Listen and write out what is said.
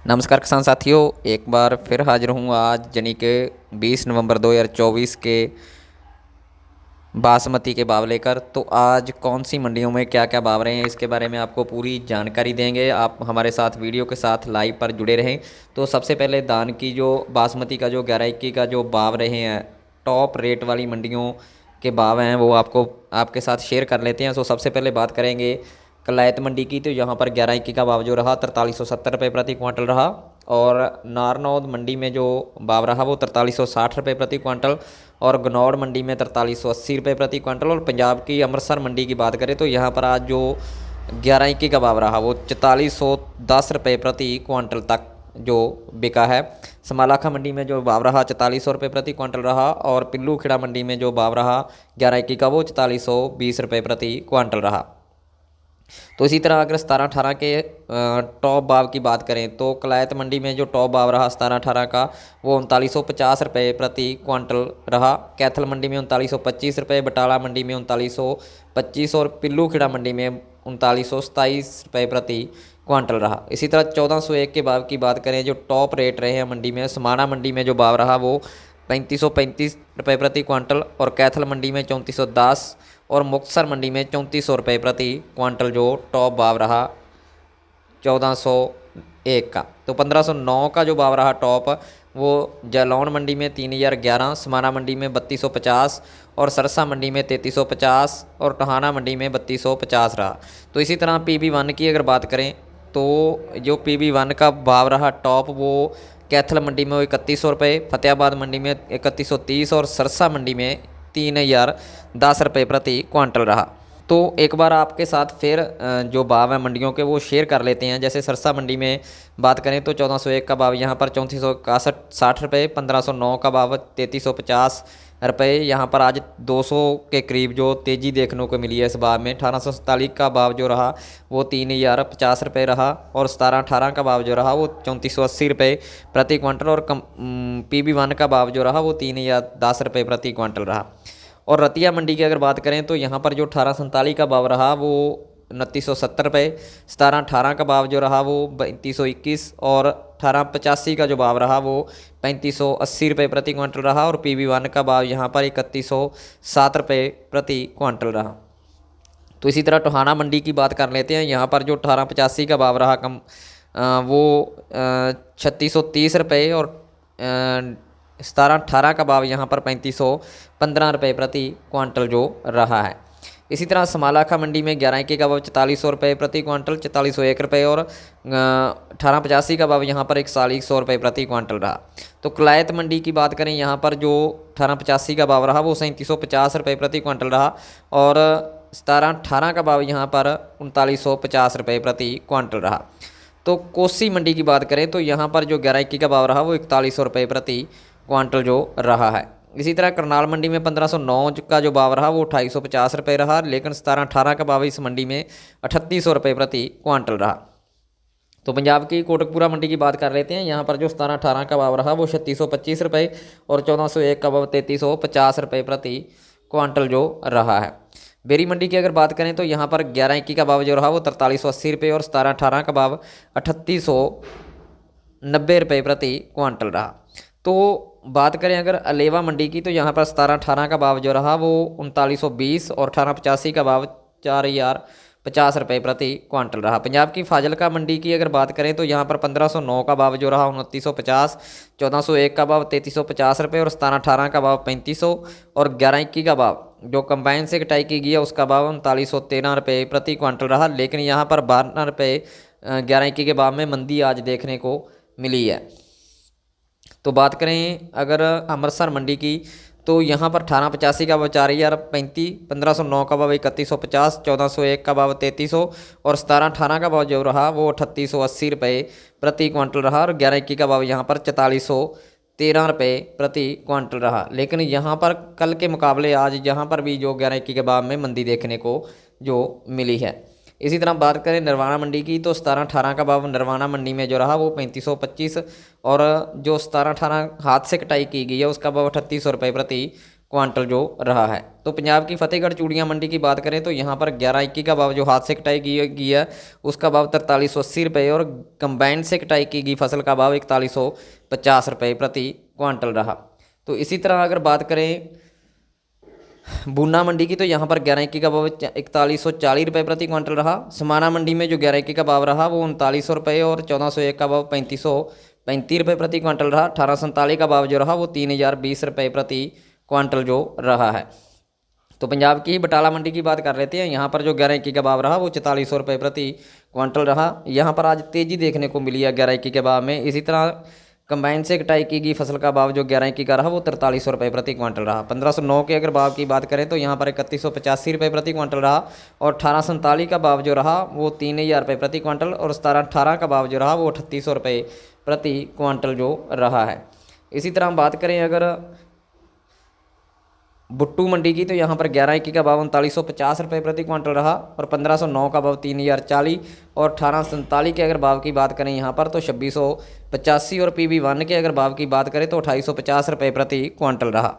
नमस्कार किसान साथियों, एक बार फिर हाजिर हूँ आज यानी कि 20 नवंबर 2024 के बासमती के भाव लेकर। तो आज कौन सी मंडियों में क्या क्या भाव रहे हैं इसके बारे में आपको पूरी जानकारी देंगे। आप हमारे साथ वीडियो के साथ लाइव पर जुड़े रहें। तो सबसे पहले धान की जो बासमती का जो 11-21 का जो भाव रहे हैं, टॉप रेट वाली मंडियों के भाव हैं, वो आपको आपके साथ शेयर कर लेते हैं। तो सबसे पहले बात करेंगे कलायत मंडी की। तो यहाँ पर 11-21 का भाव जो रहा 4370 रुपये प्रति क्विंटल रहा। और नारनौद मंडी में जो भाव रहा वो 4360 रुपये प्रति क्विंटल। और गनौर मंडी में 4380 रुपये प्रति क्विंटल। और पंजाब की अमृतसर मंडी की बात करें तो यहाँ पर आज जो 11-21 का भाव रहा वो 4410 रुपये प्रति क्विंटल तक जो बिका है। समालाखा मंडी में जो भाव रहा 4400 रुपये प्रति क्विंटल रहा। और पिल्लू खेड़ा मंडी में जो भाव रहा 11-21 का वो 4420 रुपये प्रति क्विंटल रहा। तो इसी तरह अगर 17-18 के टॉप भाव की बात करें तो कलायत मंडी में जो टॉप भाव रहा 17-18 का वो 3950 रुपये प्रति क्विंटल रहा। कैथल मंडी में 3925 रुपये, बटाला मंडी में 3925 और पिल्लू खेड़ा मंडी में 3927 रुपये प्रति क्विंटल रहा। इसी तरह 1401 के भाव की बात करें जो टॉप रेट रहे हैं मंडी में, समाना मंडी में जो भाव रहा वो 3535 रुपये प्रति क्विंटल। और कैथल मंडी में 3410 और मुक्तसर मंडी में 3400 रुपये प्रति क्विंटल जो टॉप भाव रहा 1401 का। तो 1509 का जो भाव रहा टॉप वो जालौन मंडी में 3011, समाना मंडी में 3250 और सरसा मंडी में 3350 और टहाना मंडी में 3250 रहा। तो इसी तरह PB1 की अगर बात करें तो जो PB1 का भाव रहा टॉप वो कैथल मंडी में 3100 रुपये, फतेहाबाद मंडी में 3130 और सरसा मंडी में 3010 रुपये प्रति क्विंटल रहा। तो एक बार आपके साथ फिर जो भाव है मंडियों के वो शेयर कर लेते हैं। जैसे सरसा मंडी में बात करें तो 1401 का भाव यहाँ पर 3461 रुपये, 1509 का भाव 3350 रुपये। यहाँ पर आज 200 के करीब जो तेज़ी देखने को मिली है इस भाव में। 1847 का भाव जो रहा वो 3050 रुपये रहा। और 17-18 का भाव जो रहा वो 3480 रुपये प्रति क्विंटल। और PB1 का भाव जो रहा वो 3010 रुपये प्रति क्विंटल रहा। और रतिया मंडी की अगर बात करें तो यहाँ पर जो 1847 का भाव रहा वो 2970 रुपये, 17-18 का भाव जो रहा वो 3521 और 1885 का जो भाव रहा वो 3580 रुपये प्रति क्विंटल रहा। और PB1 का भाव यहाँ पर 3107 रुपये प्रति क्विंटल रहा। तो इसी तरह टोहाना मंडी की बात कर लेते हैं। यहाँ पर जो 1885 का भाव रहा वो 3630 रुपये और 17-18 का भाव यहाँ पर 3515 रुपये प्रति क्विंटल जो रहा है। इसी तरह समालाखा मंडी में 11-21 का भाव 4400 रुपये प्रति क्विंटल, 4401 रुपये और 1885 का भाव यहाँ पर 4100 रुपये प्रति क्विंटल रहा। तो कलायत मंडी की बात करें यहाँ पर जो 1885 का भाव रहा वो 3750 रुपये प्रति क्विंटल रहा। और 17-18 का भाव यहाँ पर 3950 रुपये प्रति क्विंटल रहा। तो कोसी मंडी की बात करें तो यहाँ पर जो 11-21 का भाव रहा वो 4100 रुपये प्रति क्विंटल जो रहा है। इसी तरह करनाल मंडी में 1509 का जो भाव रहा वो 2850 रुपये रहा। लेकिन 17-18 का भाव इस मंडी में 3800 रुपये प्रति क्विंटल रहा। तो पंजाब की कोटकपुरा मंडी की बात कर लेते हैं। यहाँ पर जो 17-18 का भाव रहा वो 3625 रुपये और 1401 का भाव 3350 रुपये प्रति क्विंटल जो रहा है। बेरी मंडी की अगर बात करें तो यहाँ पर 11-21 का भाव जो रहा वो 4380 रुपये और 17-18 का भाव 3890 रुपये प्रति क्विंटल रहा। तो बात करें अगर अलेवा मंडी की तो यहाँ पर 17-18 का भाव जो रहा वो 3920 और 1885 का भाव 4050 रुपये प्रति क्विंटल रहा। पंजाब की फाजिलका मंडी की अगर बात करें तो यहाँ पर 1509 का भाव जो रहा 2950, 1401 का भाव 3350 रुपये और 17-18 का भाव 3500 और 11-21 का भाव जो कंबाइन से कटाई की गई है उसका भाव 3913 रुपये प्रति क्विंटल रहा। लेकिन यहाँ पर 12 रुपये 11-21 के भाव में मंदी आज देखने को मिली है। तो बात करें अगर अमृतसर मंडी की तो यहाँ पर 1885 का भाव 4035, 1509 का भाव 3150, 1401 का भाव 3300 और 17-18 का भाव जो रहा वो 3880 रुपये प्रति क्विंटल रहा। और 11-21 का भाव यहाँ पर 4413 रुपये प्रति क्विंटल रहा। लेकिन यहाँ पर कल के मुकाबले आज यहाँ पर भी जो 11-21 के भाव में मंदी देखने को जो मिली है। इसी तरह बात करें नरवाना मंडी की तो 17-18 का भाव नरवाना मंडी में जो रहा वो 3525 और जो 17-18 हाथ से कटाई की गई है उसका भाव 3800 रुपये प्रति क्वांटल जो रहा है। तो पंजाब की फतेहगढ़ चूड़ियाँ मंडी की बात करें तो यहाँ पर 11 21 का भाव जो हाथ से कटाई की गई है उसका भाव 4380 रुपये और कंबाइन से कटाई की गई फसल का भाव 4150 रुपये प्रति क्वांटल रहा। तो इसी तरह अगर बात करें बूना मंडी की तो यहाँ पर 11 21 का भाव 4140 रुपये प्रति क्वांटल रहा। समाना मंडी में जो 11 21 का भाव रहा वो 3900 रुपये और 1401 का भाव 3535 रुपये प्रति क्वांटल रहा। 1847 का भाव जो रहा वो 3020 रुपये प्रति क्वांटल जो रहा है। तो पंजाब की ही बटाला मंडी की बात कर लेते हैं। यहाँ पर जो 11 21 का भाव रहा वो 4400 रुपये प्रति क्वांटल रहा। यहाँ पर आज तेज़ी देखने को मिली है 11 21 के भाव में। इसी तरह कंबाइन से कटाई की गई फसल का भाव जो 11 21 का रहा वो 4300 रुपये प्रति क्वांटल रहा। 1509 के अगर भाव की बात करें तो यहाँ पर 3185 रुपये प्रति क्वांटल रहा और 1847 का भाव जो रहा वो 3000 रुपये प्रति क्वांटल और 1718 का भाव जो रहा वो 3800 रुपये प्रति क्वांटल जो रहा है। इसी तरह हम बात करें अगर बुट्टू मंडी की तो यहाँ पर 11 21 का भाव 3950 रुपये प्रति क्वांटल रहा और 1509 का भाव 3040 और 1847 के अगर भाव की बात करें यहाँ पर तो 2685 और PB1 के अगर भाव की बात करें तो 2850 रुपये प्रति क्वांटल रहा।